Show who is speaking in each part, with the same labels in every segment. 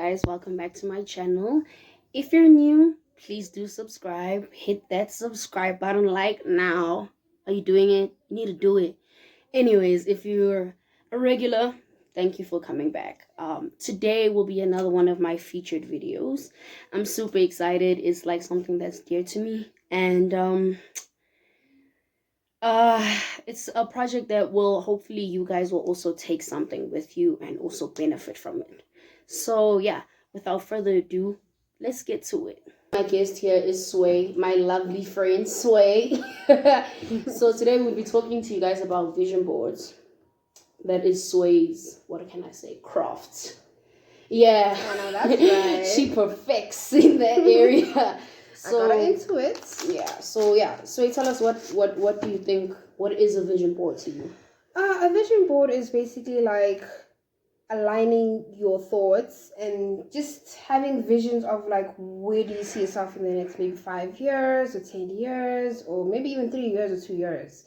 Speaker 1: guys, welcome back to my channel. If you're new, please do subscribe. Hit that subscribe button like now. Are you doing it? You need to do it. Anyways, if you're a regular, thank you for coming back. Today will be another one of my featured videos. I'm super excited. It's like something that's dear to me, and it's a project that will hopefully you guys will also take something with you and also benefit from it. So yeah, without further ado, let's get to it. My guest here is Sway, my lovely friend Sway. So today we'll be talking to you guys about vision boards. That is Sway's, what can I say, craft. Yeah,
Speaker 2: oh, no, that's right.
Speaker 1: She perfects in that area. So
Speaker 2: I got into it.
Speaker 1: So tell us what do you think? What is a vision board to you?
Speaker 2: A vision board is basically like aligning your thoughts and just having visions of like where do you see yourself in the next maybe 5 years or 10 years or maybe even 3 years or 2 years,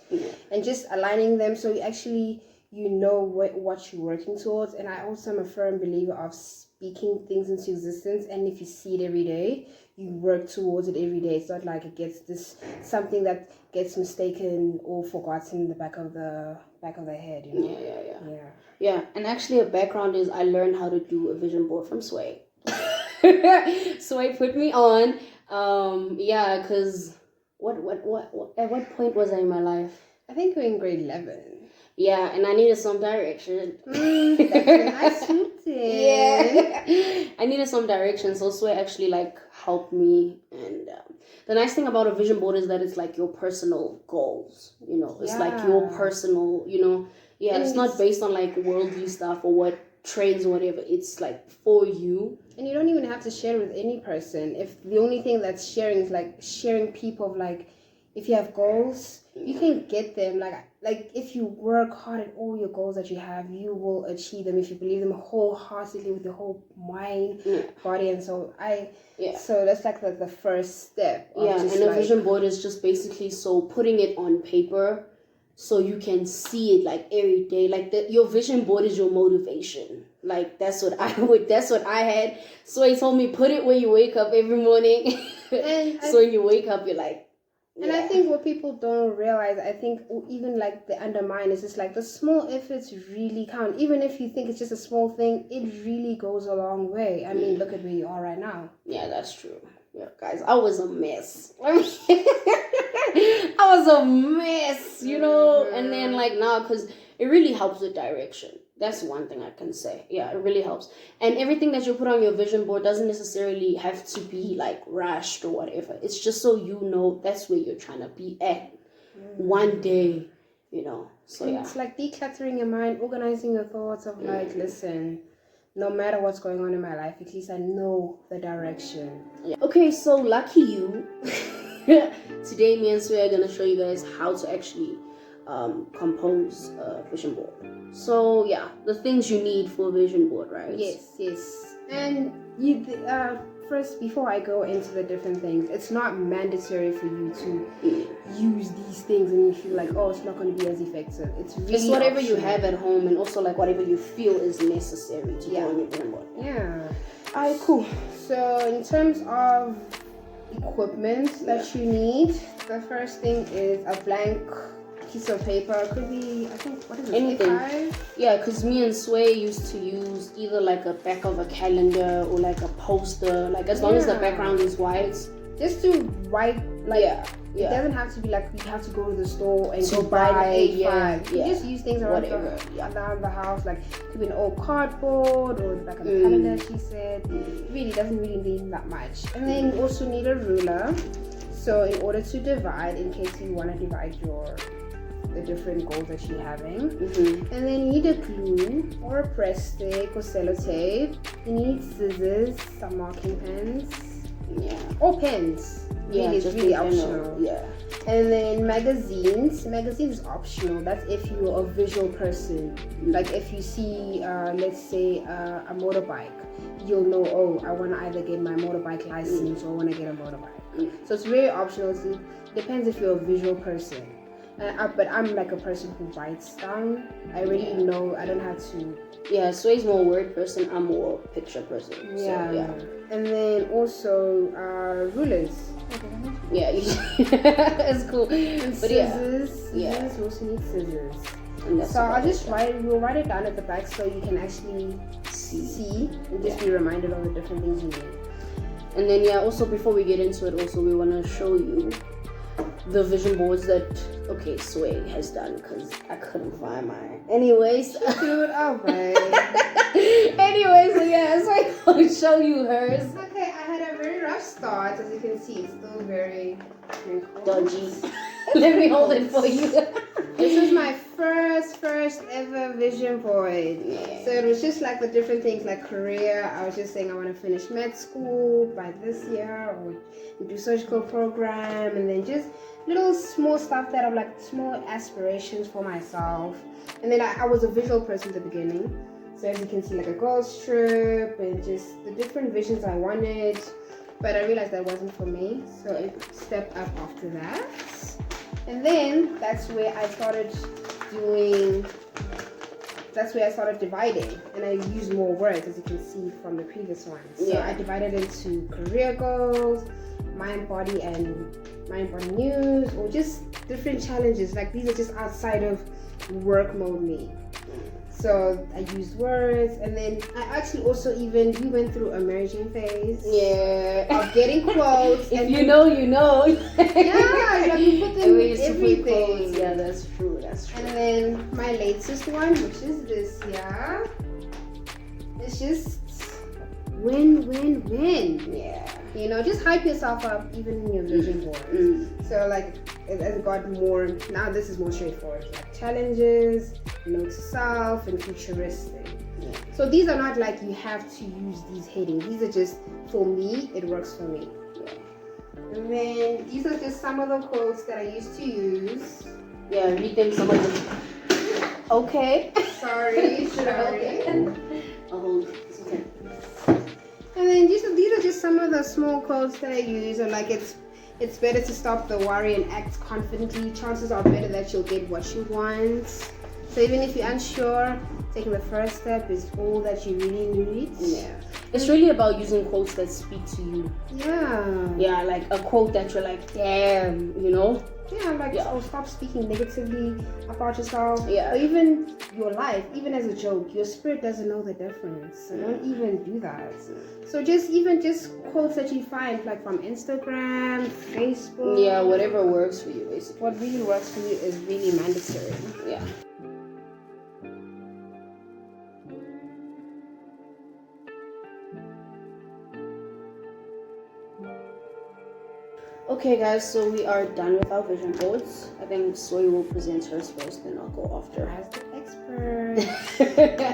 Speaker 2: and just aligning them so you know what you're working towards. And I also am a firm believer of speaking things into existence, and if you see it every day, you work towards it every day. It's not like it gets something that gets mistaken or forgotten in the back of the head, you know?
Speaker 1: Yeah. And actually a background is I learned how to do a vision board from Sway. Sway put me on. Because what at what point was I in my life?
Speaker 2: I think we're in grade 11.
Speaker 1: Yeah, and I needed some direction.
Speaker 2: That's when I swooped in.
Speaker 1: Yeah, I needed some direction, so Sway actually like helped me. And the nice thing about a vision board is that it's like your personal goals. You know, it's like your personal. You know, and it's not based on like worldly stuff or what trends or whatever. It's like for you.
Speaker 2: And you don't even have to share with any person. If the only thing that's sharing is like sharing people of like, if you have goals, you can get them. Like if you work hard at all your goals that you have, you will achieve them if you believe them wholeheartedly with your whole mind, body, and soul. So that's like the first step.
Speaker 1: And a vision board is just basically so putting it on paper so you can see it like every day. Like your vision board is your motivation. Like that's what I had. So he told me put it where you wake up every morning. So when you wake up, you're like.
Speaker 2: And I think what people don't realize, I think even like the undermine is just like the small efforts really count. Even if you think it's just a small thing, it really goes a long way. I mean, look at where you are right now.
Speaker 1: Yeah, that's true. Yeah, guys, I was a mess. I was a mess, you know. And then like now, because it really helps with direction. That's one thing I can say. Yeah, it really helps. And everything that you put on your vision board doesn't necessarily have to be like rushed or whatever. It's just so you know that's where you're trying to be at one day, you know. So yeah.
Speaker 2: It's like decluttering your mind, organizing your thoughts of like, listen, no matter what's going on in my life, at least I know the direction.
Speaker 1: Yeah. Okay, so lucky you. Today me and Sway are going to show you guys how to actually compose a vision board. So yeah, the things you need for a vision board, right?
Speaker 2: Yes. And you first, before I go into the different things, it's not mandatory for you to use these things and you feel like, oh, it's not going to be as effective. It's
Speaker 1: whatever optional. You have at home, and also like whatever you feel is necessary to go on your vision board.
Speaker 2: Yeah.
Speaker 1: Alright, cool.
Speaker 2: So in terms of equipment that you need, the first thing is a blank piece of paper. Could be, I think, what is it?
Speaker 1: Anything.
Speaker 2: A5?
Speaker 1: Yeah, because me and Sway used to use either like a back of a calendar or like a poster, like as long as the background is white.
Speaker 2: Just to write, like, it doesn't have to be like you have to go to the store and go buy the A5. You just use things around the house, like it could be an old cardboard or like a calendar, she said. It really doesn't really need that much. And then you also need a ruler. So in order to divide, in case you want to divide the different goals that you're having. And then you need a glue or a press stick or sellotape. You need scissors, some marking pens, or pens. It's really optional. And then magazines. Magazines is optional. That's if you're a visual person. Like if you see, let's say, a motorbike, you'll know, oh, I want to either get my motorbike license or I want to get a motorbike. So it's very optional. It depends if you're a visual person. But I'm like a person who writes down. I really know I don't have to.
Speaker 1: Yeah, Sway's more word person. I'm more picture person.
Speaker 2: Yeah.
Speaker 1: So, yeah.
Speaker 2: And then also rulers.
Speaker 1: Yeah, it's cool.
Speaker 2: And
Speaker 1: But
Speaker 2: scissors. Yeah. You also need scissors. So I'll just we'll write it down at the back so you can actually see and just be reminded of the different things you need.
Speaker 1: And then also before we get into it, also we want to show you the vision boards that Sway has done, because I couldn't find mine. Anyways,
Speaker 2: do it alright.
Speaker 1: Anyways, so I'll show you hers.
Speaker 2: Okay, I had a very rough start, as you can see. It's still very
Speaker 1: dodgy. Let me hold it for you.
Speaker 2: This was my first ever vision board. Yeah. So it was just like the different things, like career. I was just saying I want to finish med school by this year, or do surgical program, and then just little small stuff that are like small aspirations for myself. And then I was a visual person at the beginning. So as you can see, like a girls trip and just the different visions I wanted. But I realized that wasn't for me. So I stepped up after that. And then that's where I started dividing, and I used more words, as you can see from the previous ones. So I divided into career goals, mind, body news, or just different challenges. Like these are just outside of work mode me. So I used words, and then I actually also we went through a merging phase.
Speaker 1: Yeah.
Speaker 2: Of getting quotes.
Speaker 1: If you know, you know.
Speaker 2: Yeah, like you put them in everything.
Speaker 1: Yeah, that's true.
Speaker 2: And then my latest one, which is this here, it's just win. Yeah. You know, just hype yourself up even in your vision board. So like it got more, now this is more straightforward, like challenges, note to self, and futuristic. So these are not like you have to use these headings. These are just, for me, it works for me. And then these are just some of the quotes that I used to use.
Speaker 1: Yeah, read them, some of them. Okay.
Speaker 2: Sorry.
Speaker 1: Oh, it's okay.
Speaker 2: And then these are just some of the small quotes that I use, or like it's better to stop the worry and act confidently. Chances are better that you'll get what you want. So even if you're unsure, taking the first step is all that you really need.
Speaker 1: Yeah. It's really about using quotes that speak to you.
Speaker 2: Yeah.
Speaker 1: Yeah, like a quote that you're like, damn, you know?
Speaker 2: Yeah, like, oh, stop speaking negatively about yourself.
Speaker 1: Yeah.
Speaker 2: Or even your life, even as a joke, your spirit doesn't know the difference. So don't even do that. So just quotes that you find, like from Instagram, Facebook.
Speaker 1: Yeah, whatever works for you, basically.
Speaker 2: What really works for you is really mandatory.
Speaker 1: Yeah. Okay guys, so we are done with our vision boards. I think Soy will present hers first, then I'll go after.
Speaker 2: As the expert.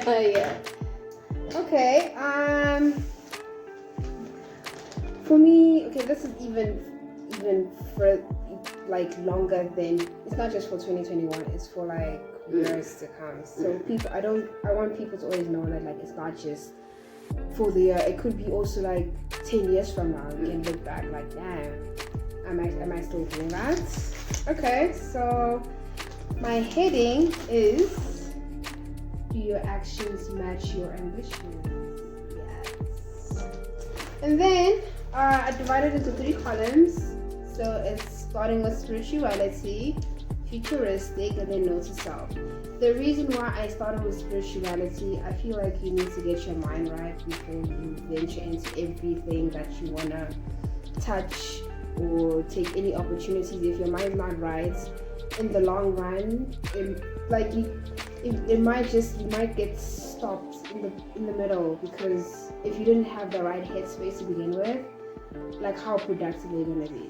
Speaker 1: Yeah.
Speaker 2: Okay, for me, okay, this is even for like longer than, it's not just for 2021, it's for like years to come. So I want people to always know that like it's not just for the year, it could be also like 10 years from now. You can look back like, damn, am I still doing that? Okay, so my heading is, do your actions match your ambitions? Yes. And then I divided into 3 columns. So it's starting with spirituality, futuristic, and then note to self. The reason why I started with spirituality, I feel like you need to get your mind right before you venture into everything that you want to touch or take any opportunities. If your mind's not right, in the long run, you might get stopped in the middle, because if you didn't have the right headspace to begin with, like how productive are you gonna be?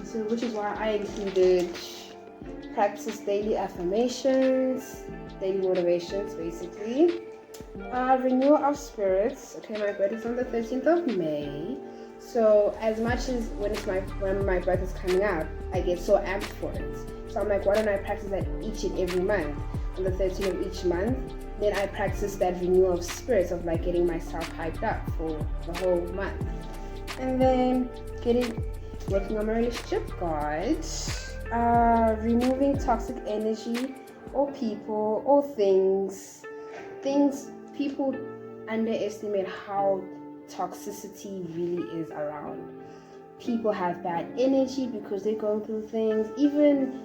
Speaker 2: So which is why I included practice daily affirmations, daily motivations, basically. Renewal of spirits. Okay, my birthday is on the 13th of May. So as much as when my birthday is coming up, I get so amped for it. So I'm like, why don't I practice that each and every month? On the 13th of each month, then I practice that renewal of spirits of like getting myself hyped up for the whole month. And then working on my relationship guide. removing toxic energy or people or things. People underestimate how toxicity really is around. People have bad energy because they're going through things. Even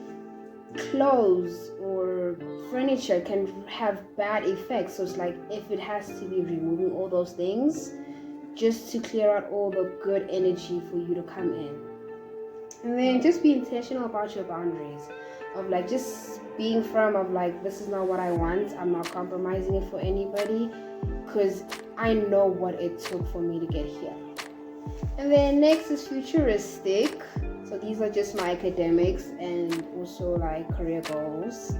Speaker 2: clothes or furniture can have bad effects. So it's like, if it has to be removing all those things just to clear out all the good energy for you to come in. And then just be intentional about your boundaries, of like just being firm, of like, this is not what I want, I'm not compromising it for anybody, because I know what it took for me to get here. And then next is futuristic. So these are just my academics and also like career goals.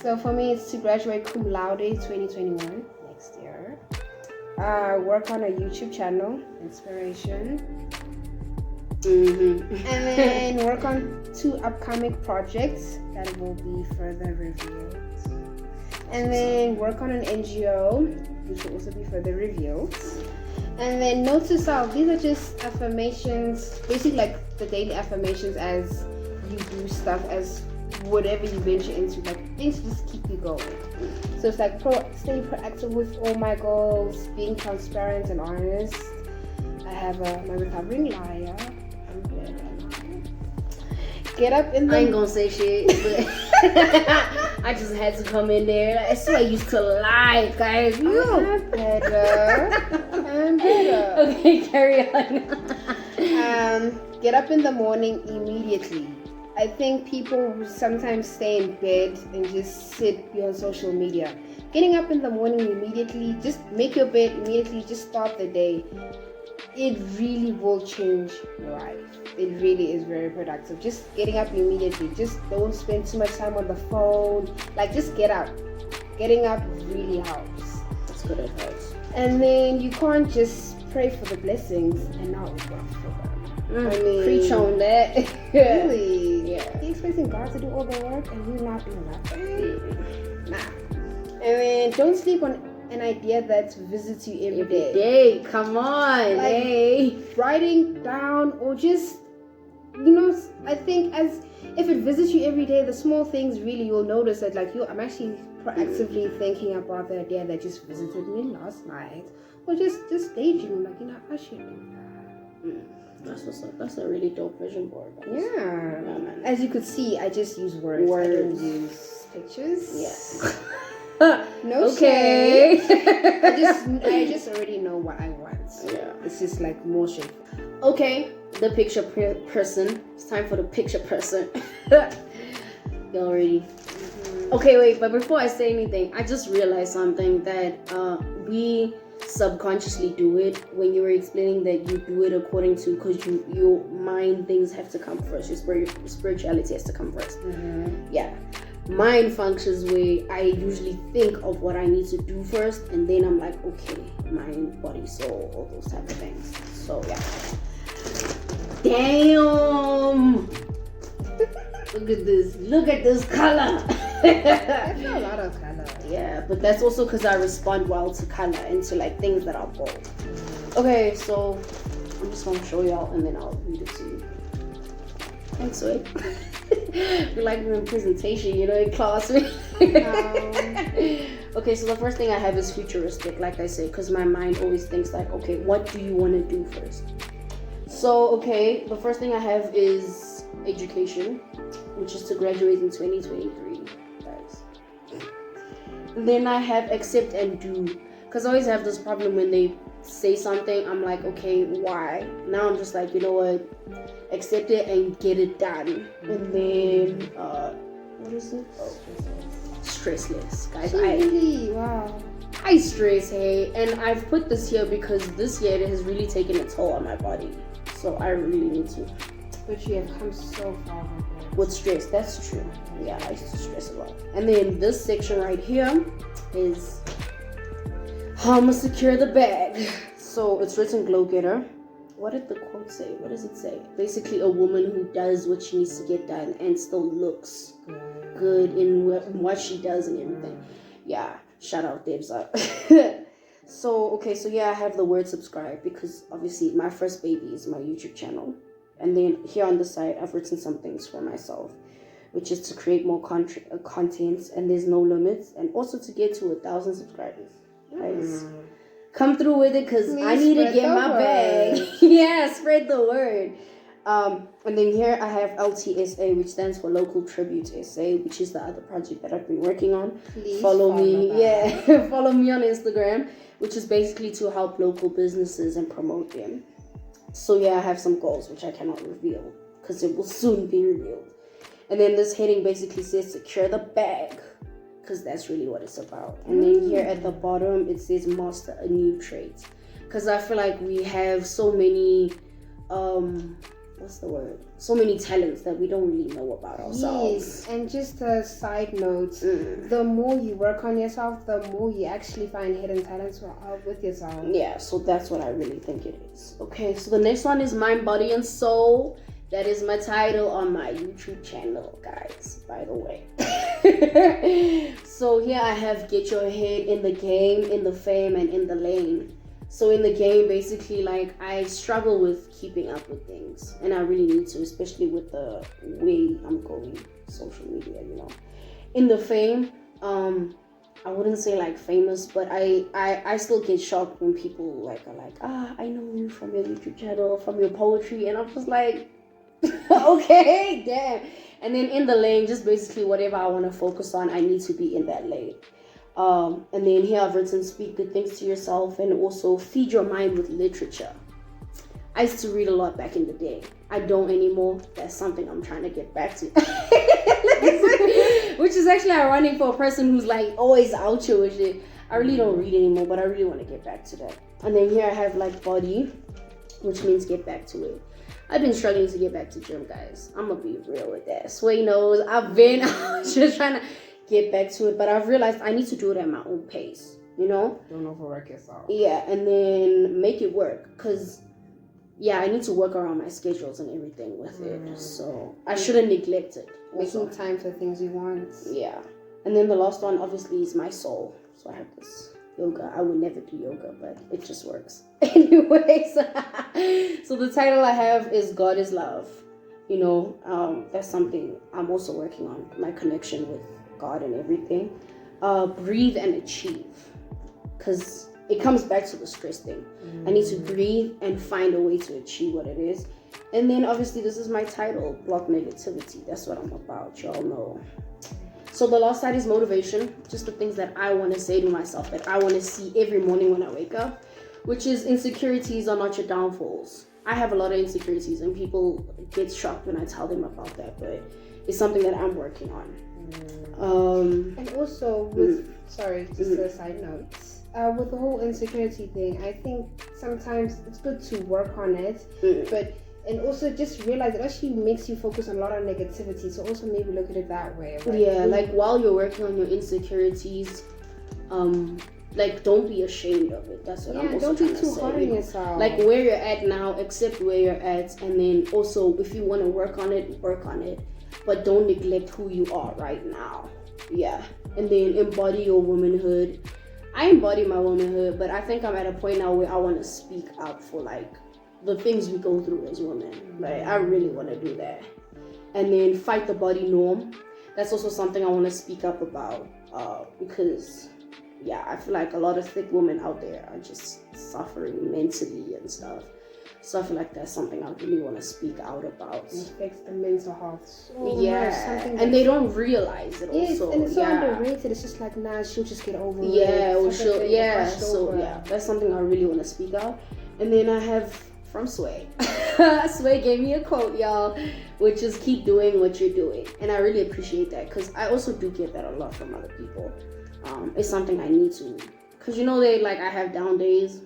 Speaker 2: So for me, it's to graduate cum laude 2021 next year. Work on a YouTube channel, inspiration. And then work on 2 upcoming projects that will be further revealed. And then work on an NGO, which will also be further revealed. And then note to self, these are just affirmations, basically like the daily affirmations as you do stuff, as whatever you venture into, like things just keep you going. So it's like staying proactive with all my goals, being transparent and honest. I have my recovering liar. I'm good. Get up in the...
Speaker 1: I ain't gonna say shit, but I just had to come in there. I swear I used to lie, guys.
Speaker 2: I'm better.
Speaker 1: Okay, carry on.
Speaker 2: Get up in the morning immediately. I think people sometimes stay in bed and just sit on social media. Getting up in the morning immediately, just make your bed immediately, just start the day. It really will change your life. It really is very productive. Just getting up immediately. Just don't spend too much time on the phone. Like, just get up. Getting up really helps.
Speaker 1: That's good advice.
Speaker 2: And then you can't just pray for the blessings and not work for them. I mean,
Speaker 1: preach on that.
Speaker 2: Really?
Speaker 1: Yeah.
Speaker 2: You expecting God to do all the work and you not doing nothing? Nah. And then don't sleep on an idea that visits you every day.
Speaker 1: Come on.
Speaker 2: Like,
Speaker 1: hey.
Speaker 2: Writing down, or just, I think as if it visits you every day, the small things really, you'll notice that, like, I'm actually proactively thinking about the idea that just visited me last night. Or just daydreaming, like, I should do that.
Speaker 1: That's what's up. That's a really dope vision board. Guys.
Speaker 2: Yeah.
Speaker 1: Man.
Speaker 2: As you could see, I just use words. I don't use pictures.
Speaker 1: Yeah.
Speaker 2: No
Speaker 1: okay.
Speaker 2: I just already know what I want.
Speaker 1: Yeah.
Speaker 2: It's just like more shape.
Speaker 1: Okay, the picture person. It's time for the picture person. Y'all ready? Mm-hmm. Okay, wait, but before I say anything, I just realized something that we subconsciously do it when you were explaining that you do it according to, because your mind things have to come first, your spirituality has to come first.
Speaker 2: Mm-hmm.
Speaker 1: Yeah, mind functions where I usually think of what I need to do first, and then I'm like, okay, mind, body, soul, all those type of things. So yeah. Damn. Look at this color.
Speaker 2: That's a lot of color.
Speaker 1: Yeah, but that's also because I respond well to color and to like things that are bold. Okay, so I'm just gonna show y'all and then I'll read it to you. Thanks, Wade. We like we're in presentation, in class. Okay, so the first thing I have is futuristic, like I said, because my mind always thinks like, okay, what do you want to do first? So, okay, the first thing I have is education, which is to graduate in 2023, guys. Then I have accept and do, because I always have this problem when they say something, I'm like, okay, why? Now I'm just like, you know what, accept it and get it done. And then, what is it? Oh, stressless, guys.
Speaker 2: Wow.
Speaker 1: I stress, hey, and I've put this here because this year it has really taken a toll on my body. So I really need to.
Speaker 2: But you have come so far
Speaker 1: with stress. That's true. Yeah, I used to stress a lot. And then this section right here is how I'm gonna secure the bag. So it's written glow getter. What did the quote say? What does it say? Basically, a woman who does what she needs to get done and still looks good in what she does and everything. Yeah, shout out Debs up. So yeah, I have the word subscribe because obviously my first baby is my YouTube channel. And then here on the side, I've written some things for myself. which is to create more content, and there's no limits, and also to get to 1,000 subscribers. Guys, come through with it, because I need to get my bag. Yeah, spread the word. And then here I have LTSA, which stands for Local Tribute SA, which is the other project that I've been working on.
Speaker 2: Please
Speaker 1: follow me. Follow me on Instagram, which is basically to help local businesses and promote them. So yeah, I have some goals which I cannot reveal because it will soon be revealed. And then this heading basically says secure the bag, because that's really what it's about. And then here at the bottom it says master a new trait, because I feel like we have so many so many talents that we don't really know about ourselves.
Speaker 2: Yes, and just a side note, the more you work on yourself, the more you actually find hidden talents with yourself.
Speaker 1: Yeah, so that's what I really think it is. Okay, so the next one is Mind, Body, and Soul. That is my title on my YouTube channel, guys, by the way. So here I have get your head in the game, in the fame, and in the lane. So in the game, basically, like, I struggle with keeping up with things, and I really need to, especially with the way I'm going social media, you know. In the fame, I wouldn't say like famous, but I still get shocked when people like are like, I know you from your YouTube channel, from your poetry, and I'm just like, okay, damn. And then in the lane, just basically whatever I want to focus on, I need to be in that lane. And then here I've written speak good things to yourself, and also feed your mind with literature. I used to read a lot back in the day. I don't anymore. That's something I'm trying to get back to. Which is actually ironic for a person who's like always out here with it. I really don't read anymore, but I really want to get back to that. And then here I have like body, which means get back to it. I've been struggling to get back to gym, guys. I'm gonna be real with that. Sway knows I've been just trying to get back to it, but I've realized I need to do it at my own pace, you know?
Speaker 2: Don't overwork yourself.
Speaker 1: Yeah, and then make it work, because yeah, I need to work around my schedules and everything with it, so I shouldn't neglect it.
Speaker 2: Making time for things you want.
Speaker 1: Yeah. And then the last one obviously is my soul. So I have this yoga. I would never do yoga, but it just works. Anyways, so the title I have is God is Love. You know, that's something I'm also working on, my connection with God and everything. Breathe and achieve, because it comes back to the stress thing. I need to breathe and find a way to achieve what it is. And then obviously this is my title, block negativity. That's what I'm about, y'all know. So the last side is motivation, just the things that I want to say to myself, that I want to see every morning when I wake up, which is insecurities are not your downfalls. I have a lot of insecurities, and people get shocked when I tell them about that, but it's something that I'm working on.
Speaker 2: And also with, just a side note, with the whole insecurity thing, I think sometimes it's good to work on it, and also just realize it actually makes you focus on a lot of negativity. So also maybe look at it that way.
Speaker 1: Right? Like while you're working on your insecurities, like don't be ashamed of it. That's what I'm also trying to say.
Speaker 2: Don't be too hard on yourself.
Speaker 1: Like where you're at now, accept where you're at, and then also if you want to work on it, but don't neglect who you are right now. Yeah. And then embody your womanhood. I embody my womanhood, but I think I'm at a point now where I want to speak out for like the things we go through as women. Like I really want to do that. And then fight the body norm. That's also something I want to speak up about, because I feel like a lot of thick women out there are just suffering mentally and stuff. So I feel like that's something I really want to speak out about.
Speaker 2: It affects the mental health so much.
Speaker 1: And they don't realize it also.
Speaker 2: And it's so underrated. It's just like, nah, she'll just get over it.
Speaker 1: That's something I really want to speak out. And then I have from Sway. Sway gave me a quote, y'all, which is keep doing what you're doing. And I really appreciate that, because I also do get that a lot from other people. It's something I need to, because you know, I have down days.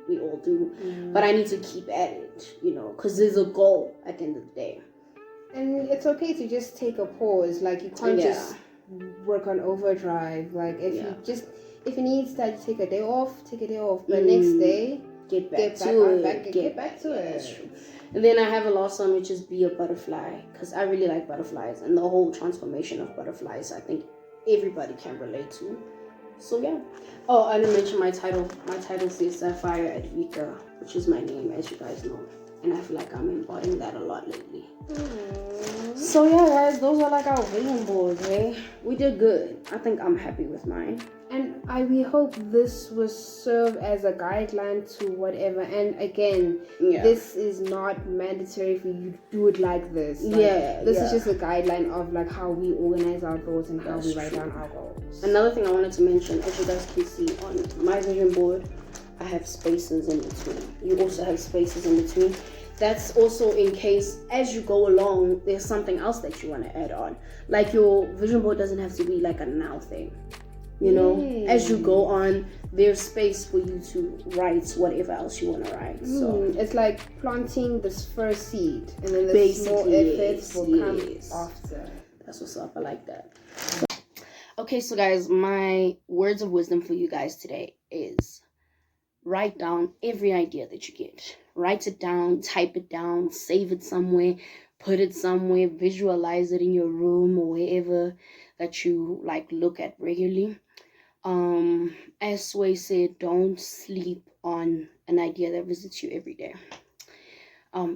Speaker 1: We all do, but I need to keep at it, you know, because there's a goal at the end of the day.
Speaker 2: And it's okay to just take a pause. Like you can't just work on overdrive. Like if you need that, take a day off. But next day, get back to it. That's true. And then I have a last one, which is be a butterfly, because I really like butterflies and the whole transformation of butterflies. I think everybody can relate to. So yeah. Oh, I didn't mention my title. My title says Sapphire Advika, which is my name, as you guys know.
Speaker 1: And I feel like I'm embodying that a lot lately. So yeah, guys, those are like our vision boards, eh? We did good. I think I'm happy with mine.
Speaker 2: And we hope this will serve as a guideline to whatever. And again, this is not mandatory for you to do it like this. Like, this is just a guideline of like how we organize our thoughts and how we write down our goals.
Speaker 1: Another thing I wanted to mention, as you guys can see on my vision board, I have spaces in between. You also have spaces in between. That's also in case as you go along, there's something else that you want to add on. Like your vision board doesn't have to be like a now thing. You know, as you go on, there's space for you to write whatever else you want to write. So
Speaker 2: it's like planting this first seed, and then the small efforts will come after.
Speaker 1: That's what's up. I like that. Okay, so guys, my words of wisdom for you guys today is write down every idea that you get. Write it down, type it down, save it somewhere, put it somewhere, visualize it in your room or wherever that you like look at regularly. As Sway said, don't sleep on an idea that visits you every day.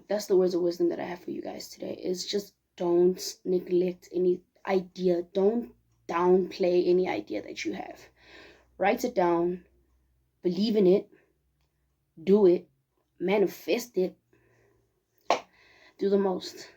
Speaker 1: That's the words of wisdom that I have for you guys today. Is just don't neglect any idea. Don't downplay any idea that you have. Write it down, believe in it, do it, manifest it, do the most.